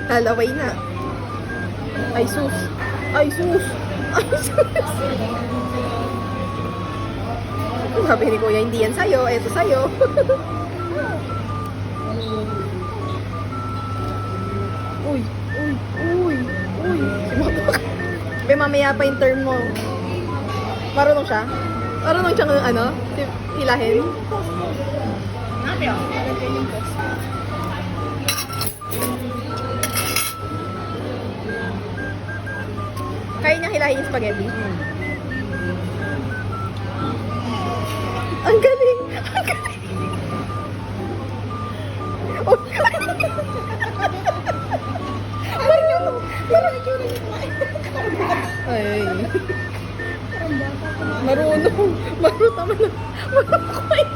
Lalaway na. Ay sus. Ay sus. Ay sus. Sabi ni Kuya, hindi yan sa'yo. Eto sa'yo. Uy. Uy. Uy. Uy. Sumabak. Be, mamaya pa yung turn mo. Marunong siya? Marunong siyang ano? Hilahin? Ate, oh. Lalagyan yung post. Kaya niyang hilahin yung spaghetti? Ang galing! Ang galing! Oh. Ay. Marunong. Marunong naman. Marunong kumain.